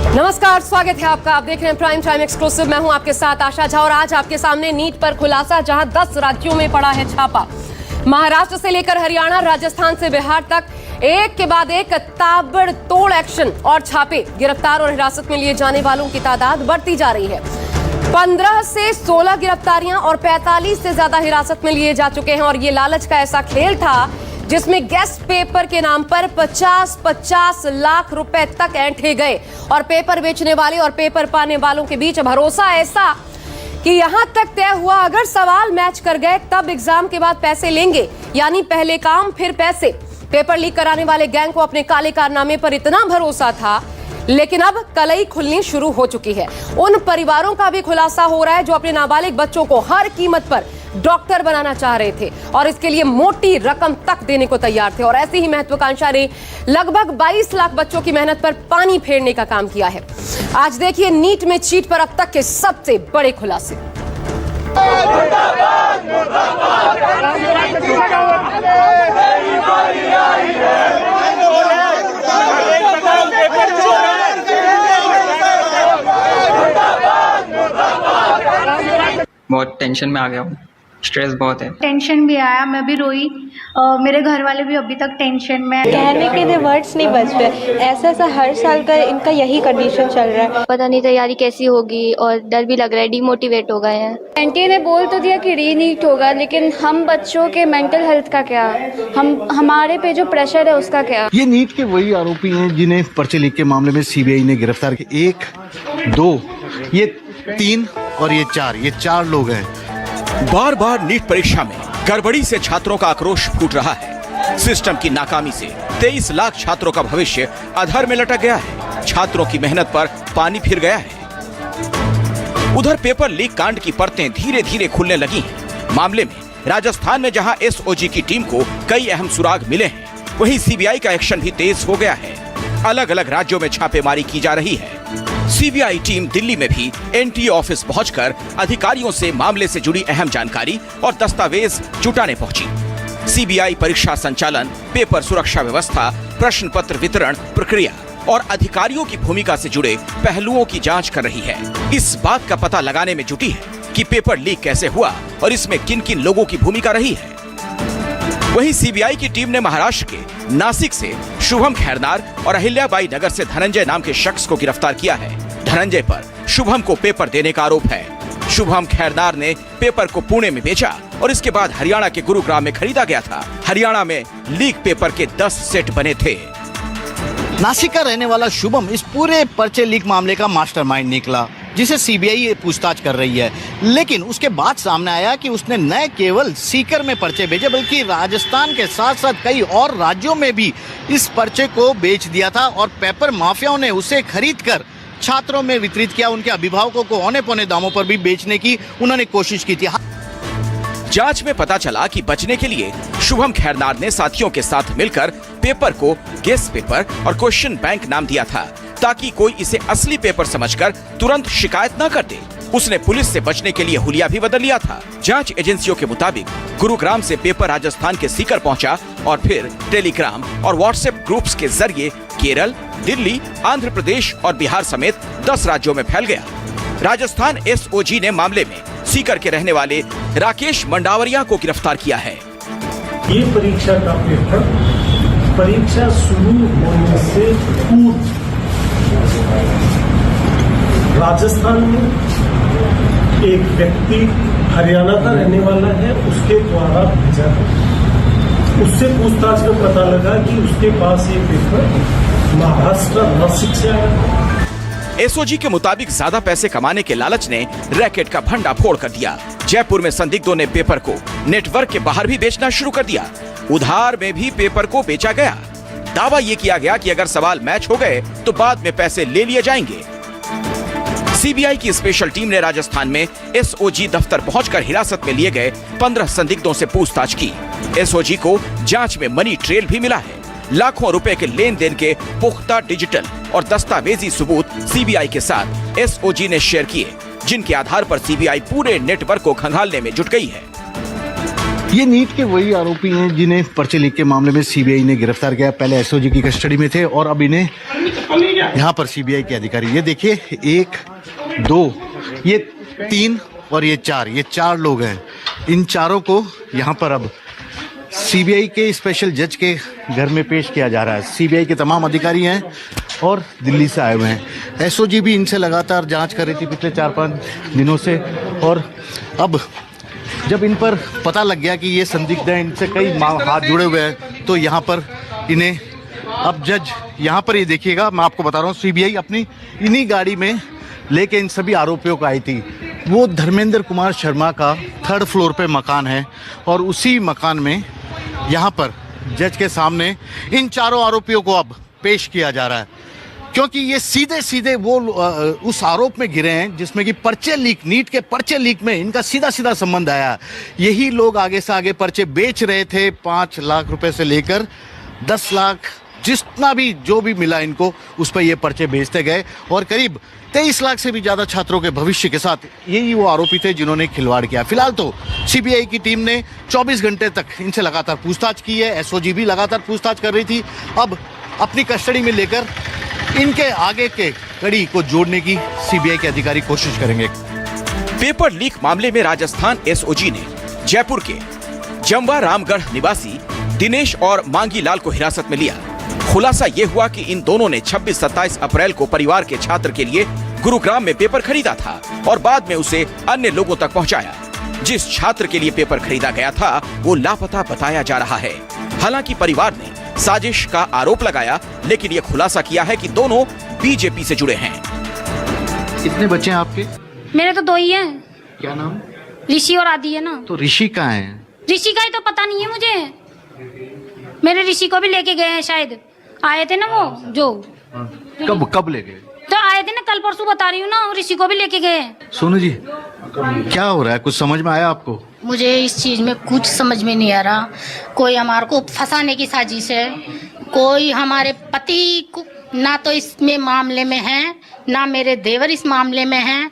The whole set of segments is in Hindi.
नमस्कार, स्वागत है आपका। आप देख रहे हैं प्राइम टाइम एक्सक्लूसिव। मैं हूं आपके साथ आशा झा और आज आपके सामने नीट पर खुलासा, जहां 10 राज्यों में पड़ा है छापा। महाराष्ट्र से लेकर हरियाणा, राजस्थान से बिहार तक एक के बाद एक ताबड़तोड़ एक्शन और छापे। गिरफ्तार और हिरासत में लिए जाने वालों की तादाद बढ़ती जा रही है। 15 से 16 गिरफ्तारियां और 45 से ज्यादा हिरासत में लिए जा चुके हैं। और ये लालच का ऐसा खेल था जिसमें गेस्ट पेपर के नाम पर 50-50 लाख रुपए तक ऐंठे गए और पेपर बेचने वाले और पेपर पाने वालों के बीच भरोसा ऐसा कि यहां तक तय हुआ, अगर सवाल मैच कर गए तब एग्जाम के बाद पैसे लेंगे, यानी पहले काम फिर पैसे। पेपर लीक कराने वाले गैंग को अपने काले कारनामे पर इतना भरोसा था, लेकिन अब कलई खुलनी शुरू हो चुकी है। उन परिवारों का भी खुलासा हो रहा है जो अपने नाबालिग बच्चों को हर कीमत पर डॉक्टर बनाना चाह रहे थे और इसके लिए मोटी रकम तक देने को तैयार थे। और ऐसी ही महत्वाकांक्षा ने लगभग 22 लाख बच्चों की मेहनत पर पानी फेरने का काम किया है। आज देखिए नीट में चीट पर अब तक के सबसे बड़े खुलासे। बहुत टेंशन में आ गया हूँ, स्ट्रेस बहुत है। टेंशन भी आया, मैं भी रोई। मेरे घर वाले भी अभी तक टेंशन में। कहने के लिए वर्ड्स नहीं बच रहे। ऐसा हर साल का इनका यही कंडीशन चल रहा है। पता नहीं तैयारी कैसी होगी और डर भी लग रहा है, डिमोटिवेट हो गए हैं। एनटीए ने बोल तो दिया कि रीनीट होगा, लेकिन हम बच्चों के मेंटल हेल्थ का क्या, हमारे पे जो प्रेशर है उसका क्या। ये नीट के वही आरोपी हैं जिन्हें पर्चे लीक के मामले में सीबीआई ने गिरफ्तार किया। 1, 2, ये 3 और ये 4, ये 4 लोग हैं। बार बार नीट परीक्षा में गड़बड़ी से छात्रों का आक्रोश फूट रहा है। सिस्टम की नाकामी से 23 लाख छात्रों का भविष्य अधर में लटक गया है। छात्रों की मेहनत पर पानी फिर गया है। उधर पेपर लीक कांड की परतें धीरे धीरे खुलने लगी हैं। मामले में राजस्थान में जहां एसओजी की टीम को कई अहम सुराग मिले हैं, वहीं सीबीआई का एक्शन भी तेज हो गया है। अलग अलग राज्यों में छापेमारी की जा रही है। सीबीआई टीम दिल्ली में भी एनटीए ऑफिस पहुंचकर अधिकारियों से मामले से जुड़ी अहम जानकारी और दस्तावेज जुटाने पहुंची। सीबीआई परीक्षा संचालन, पेपर सुरक्षा व्यवस्था, प्रश्न पत्र वितरण प्रक्रिया और अधिकारियों की भूमिका से जुड़े पहलुओं की जांच कर रही है। इस बात का पता लगाने में जुटी है कि पेपर लीक कैसे हुआ और इसमें किन किन लोगों की भूमिका रही है। वहीं सीबीआई की टीम ने महाराष्ट्र के नासिक से शुभम खैरनार और अहिल्याबाई नगर से धनंजय नाम के शख्स को गिरफ्तार किया है। धनंजय पर शुभम को पेपर देने का आरोप है। शुभम खैरनार ने पेपर को पुणे में बेचा और इसके बाद हरियाणा के गुरुग्राम में खरीदा गया था। हरियाणा में लीक पेपर के 10 सेट बने थे। नासिक का रहने वाला शुभम इस पूरे पर्चे लीक मामले का मास्टरमाइंड निकला, जिसे सीबीआई पूछताछ कर रही है। लेकिन उसके बाद सामने आया कि उसने न केवल सीकर में पर्चे भेजे, बल्कि राजस्थान के साथ साथ कई और राज्यों में भी इस पर्चे को बेच दिया था और पेपर माफियाओं ने उसे खरीदकर छात्रों में वितरित किया। उनके अभिभावकों को औने पौने दामों पर भी बेचने की उन्होंने कोशिश की थी। जांच में पता चला कि बचने के लिए शुभम खैरनार ने साथियों के साथ मिलकर पेपर को गेस्ट पेपर और क्वेश्चन बैंक नाम दिया था, ताकि कोई इसे असली पेपर समझकर तुरंत शिकायत न कर दे। उसने पुलिस से बचने के लिए हुलिया भी बदल लिया था। जांच एजेंसियों के मुताबिक गुरुग्राम से पेपर राजस्थान के सीकर पहुंचा और फिर टेलीग्राम और व्हाट्सएप ग्रुप्स के जरिए केरल, दिल्ली, आंध्र प्रदेश और बिहार समेत 10 राज्यों में फैल गया। राजस्थान एसओजी ने मामले में सीकर के रहने वाले राकेश मंडावरिया को गिरफ्तार किया है। ये परीक्षा का पेपर परीक्षा शुरू होने से पूर्व राजस्थान में एक व्यक्ति हरियाणा का रहने वाला है, उसके द्वारा भेजा है। उससे पूछताछ में पता लगा कि उसके पास ये पेपर महाराष्ट्र नासिक से आया। एसओजी के मुताबिक ज्यादा पैसे कमाने के लालच ने रैकेट का भंडा फोड़ कर दिया। जयपुर में संदिग्धों ने पेपर को नेटवर्क के बाहर भी बेचना शुरू कर दिया। उधार में भी पेपर को बेचा गया। दावा ये किया गया कि अगर सवाल मैच हो गए तो बाद में पैसे ले लिए जाएंगे। सीबीआई की स्पेशल टीम ने राजस्थान में एसओजी दफ्तर पहुंचकर हिरासत में लिए गए 15 संदिग्धों से पूछताछ की। एसओजी को जांच में मनी ट्रेल भी मिला है। लाखों रुपए के लेन देन के पुख्ता डिजिटल और दस्तावेजी सबूत सीबीआई के साथ एसओजी ने शेयर किए, जिनके आधार पर सीबीआई पूरे नेटवर्क को खंगालने में जुट गई है। ये नीट के वही आरोपी हैं जिन्हें पर्चे लीक के मामले में सीबीआई ने गिरफ्तार किया। पहले एसओजी की कस्टडी में थे और अब इन्हें यहाँ पर सीबीआई के अधिकारी, ये देखिए 1, 2, ये 3 और ये 4, ये 4 लोग हैं। इन चारों को यहाँ पर अब सीबीआई के स्पेशल जज के घर में पेश किया जा रहा है। सीबीआई के तमाम अधिकारी हैं और दिल्ली से आए हुए हैं। एसओजी भी इनसे लगातार जांच कर रही थी पिछले 4-5 दिनों से, और अब जब इन पर पता लग गया कि ये संदिग्ध हैं, इनसे कई हाथ जुड़े हुए हैं, तो यहाँ पर इन्हें अब जज यहाँ पर ये देखिएगा, मैं आपको बता रहा हूँ, सीबीआई अपनी इन्हीं गाड़ी में लेके इन सभी आरोपियों को आई थी। वो धर्मेंद्र कुमार शर्मा का 3rd फ्लोर पे मकान है और उसी मकान में यहाँ पर जज के सामने इन चारों आरोपियों को अब पेश किया जा रहा है, क्योंकि ये सीधे सीधे वो उस आरोप में घिरे हैं जिसमें कि पर्चे लीक, नीट के पर्चे लीक में इनका सीधा सीधा संबंध आया। यही लोग आगे से आगे पर्चे बेच रहे थे, 5 लाख रुपए से लेकर 10 लाख, जितना भी जो भी मिला इनको उस पर ये पर्चे बेचते गए, और करीब 23 लाख से भी ज्यादा छात्रों के भविष्य के साथ यही वो आरोपी थे जिन्होंने खिलवाड़ किया। फिलहाल तो सीबीआई की टीम ने 24 घंटे तक इनसे लगातार पूछताछ की है। एसओजी भी लगातार पूछताछ कर रही थी। अब अपनी कस्टडी में लेकर इनके आगे के कड़ी को जोड़ने की सीबीआई के अधिकारी कोशिश करेंगे। पेपर लीक मामले में राजस्थान एसओजी ने जयपुर के जमवा रामगढ़ निवासी दिनेश और मांगी लाल को हिरासत में लिया। खुलासा ये हुआ कि इन दोनों ने 26-27 अप्रैल को परिवार के छात्र के लिए गुरुग्राम में पेपर खरीदा था और बाद में उसे अन्य लोगों तक पहुंचाया। जिस छात्र के लिए पेपर खरीदा गया था वो लापता बताया जा रहा है। हालांकि परिवार ने साजिश का आरोप लगाया, लेकिन ये खुलासा किया है कि दोनों बीजेपी से जुड़े हैं। कितने बच्चे हैं आपके? मेरे तो 2 ही हैं। क्या नाम? ऋषि और आदि है ना। तो ऋषि कहाँ है? ऋषि का ही तो पता नहीं है मुझे। मेरे ऋषि को भी लेके गए हैं, शायद आए थे ना वो जो। कब ले गए? तो आए थे ना, कल परसों बता रही हूँ ना, ऋषि को भी लेके गए हैं। सोनू जी, क्या हो रहा है? कुछ समझ में आया आपको? मुझे इस चीज में कुछ समझ में नहीं आ रहा। कोई हमारे को फंसाने की साजिश है, कोई हमारे पति को ना तो इसमें मामले में है, ना मेरे देवर इस मामले में हैं।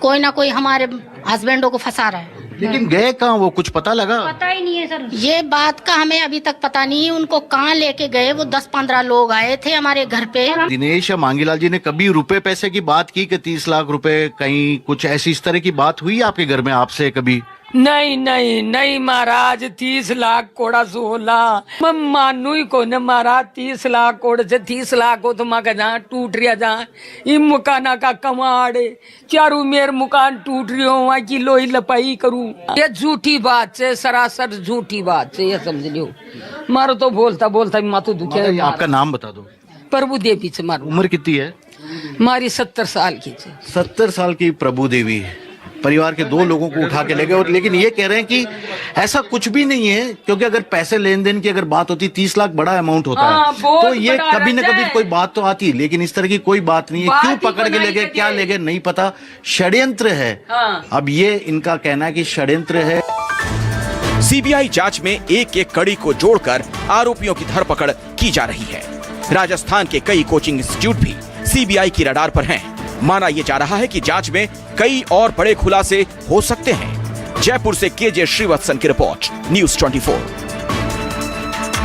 कोई ना कोई हमारे हस्बैंडों को फंसा रहा है। लेकिन गए कहाँ वो, कुछ पता लगा? पता ही नहीं है सर। ये बात का हमें अभी तक पता नहीं है उनको कहाँ लेके गए। वो 10-15 लोग आए थे हमारे घर पे। दिनेश या मांगीलाल जी ने कभी रुपए पैसे की बात की कि 30 लाख रुपए, कहीं कुछ ऐसी इस तरह की बात हुई आपके घर में आपसे कभी? नहीं नहीं नहीं महाराज, 30 लाख कोड़ा सोला मैं मानू ही को न महाराज। 30 लाख कोड़ से 30 लाख को तुम जहाँ टूट रहा, जहाँ इन मकाना का कमाड़े चारू मेर मकान टूट रही हो, वहाँ की लोही लपाई करूँ। ये झूठी बात से, सरासर झूठी बात से, ये समझ लियो। मारो तो बोलता बोलता मातो दुखे। आपका नाम बता दो। प्रभु देवी से मारो। उम्र कितनी है? हमारी 70 साल की। 70 साल की प्रभु देवी परिवार के 2 लोगों को उठा के ले गए, और लेकिन ये कह रहे हैं कि ऐसा कुछ भी नहीं है, क्योंकि अगर पैसे लेन देन की अगर बात होती, 30 लाख बड़ा अमाउंट होता है, तो ये कभी न कभी कोई बात तो आती, लेकिन इस तरह की कोई बात नहीं है। क्यों पकड़ के ले गए, क्या ले गए, नहीं पता। षड्यंत्र है। अब ये इनका कहना है कि षड्यंत्र है। सीबीआई जांच में एक-एक कड़ी को जोड़कर आरोपियों की धरपकड़ की जा रही है। राजस्थान के कई कोचिंग इंस्टीट्यूट भी सीबीआई की रडार पर हैं। माना यह जा रहा है कि जांच में कई और बड़े खुलासे हो सकते हैं। जयपुर से केजे श्रीवत्सन की रिपोर्ट, न्यूज़ 24।